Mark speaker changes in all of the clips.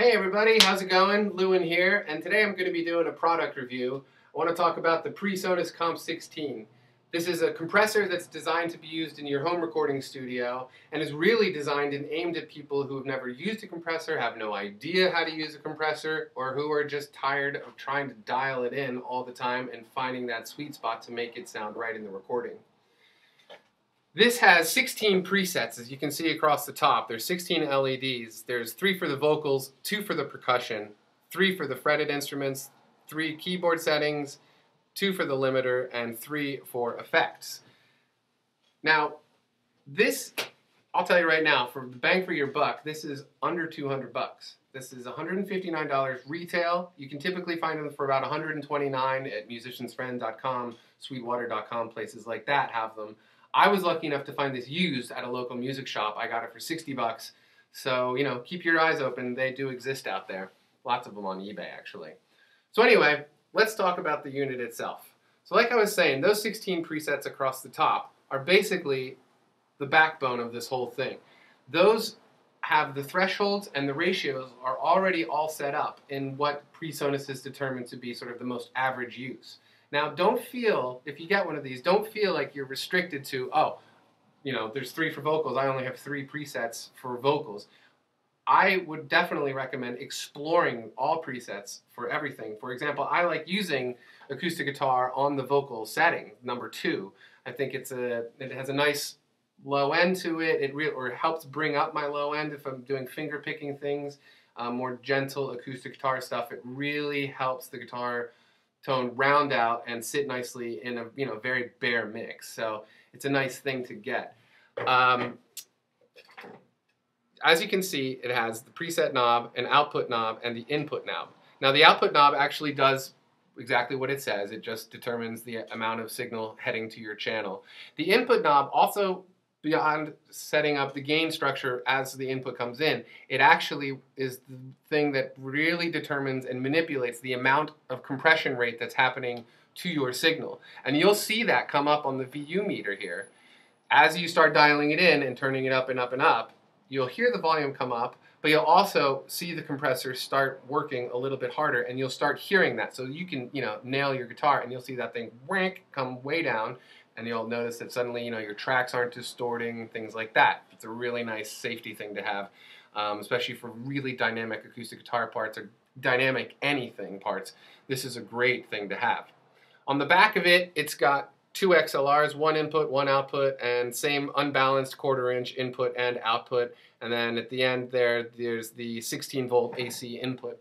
Speaker 1: Hey everybody, how's it going? Lewin here, and today I'm going to be doing a product review. I want to talk about the PreSonus Comp 16. This is a compressor that's designed to be used in your home recording studio and is really designed and aimed at people who have never used a compressor, have no idea how to use a compressor, or who are just tired of trying to dial it in all the time and finding that sweet spot to make it sound right in the recording. This has 16 presets, as you can see across the top. There's 16 LEDs. There's 3 for the vocals, 2 for the percussion, 3 for the fretted instruments, 3 keyboard settings, 2 for the limiter, and 3 for effects. Now, this, I'll tell you right now, for the bang for your buck, this is under 200 bucks. This is $159 retail. You can typically find them for about $129 at musiciansfriend.com, sweetwater.com, places like that have them. I was lucky enough to find this used at a local music shop. I got it for 60 bucks. So, you know, keep your eyes open. They do exist out there. Lots of them on eBay, actually. So anyway, let's talk about the unit itself. So like I was saying, those 16 presets across the top are basically the backbone of this whole thing. Those have the thresholds and the ratios are already all set up in what PreSonus has determined to be sort of the most average use. Now, don't feel, if you get one of these, don't feel like you're restricted to, oh, you know, there's 3 for vocals, I only have 3 presets for vocals. I would definitely recommend exploring all presets for everything. For example, I like using acoustic guitar on the vocal setting, number 2. I think it has a nice low end to it. It helps bring up my low end if I'm doing finger picking things, more gentle acoustic guitar stuff. It really helps the guitar tone round out and sit nicely in a very bare mix. So it's a nice thing to get. As you can see, it has the preset knob, an output knob, and the input knob. Now the output knob actually does exactly what it says. It just determines the amount of signal heading to your channel. The input knob also, beyond setting up the gain structure as the input comes in, it actually is the thing that really determines and manipulates the amount of compression rate that's happening to your signal. And you'll see that come up on the VU meter here. As you start dialing it in and turning it up and up and up, you'll hear the volume come up, but you'll also see the compressor start working a little bit harder, and you'll start hearing that. So you can, nail your guitar, and you'll see that thing whank come way down, and you'll notice that suddenly, your tracks aren't distorting, things like that. It's a really nice safety thing to have, especially for really dynamic acoustic guitar parts or dynamic anything parts. This is a great thing to have. On the back of it, it's got 2 XLRs, 1 input, 1 output, and same unbalanced 1/4 inch input and output. And then at the end there's the 16-volt AC input.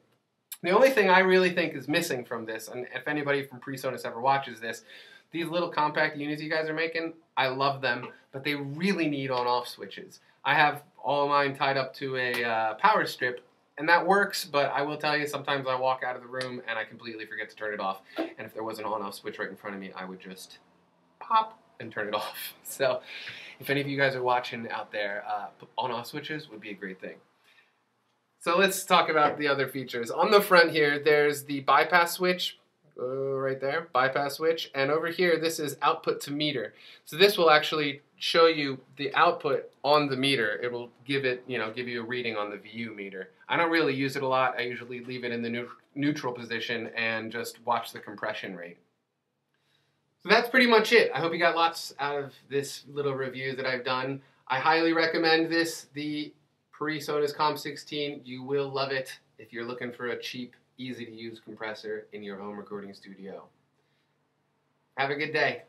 Speaker 1: The only thing I really think is missing from this, and if anybody from PreSonus ever watches this, these little compact units you guys are making, I love them, but they really need on-off switches. I have all of mine tied up to a power strip, and that works, but I will tell you, sometimes I walk out of the room and I completely forget to turn it off. And if there was an on-off switch right in front of me, I would just pop and turn it off. So if any of you guys are watching out there, on-off switches would be a great thing. So let's talk about the other features. On the front here, there's the bypass switch, right there, bypass switch, and over here this is output to meter. So this will actually show you the output on the meter. It will give it, give you a reading on the VU meter. I don't really use it a lot. I usually leave it in the neutral position and just watch the compression rate. So that's pretty much it. I hope you got lots out of this little review that I've done. I highly recommend this, the PreSonus Comp 16. You will love it if you're looking for a cheap, easy to use compressor in your home recording studio. Have a good day.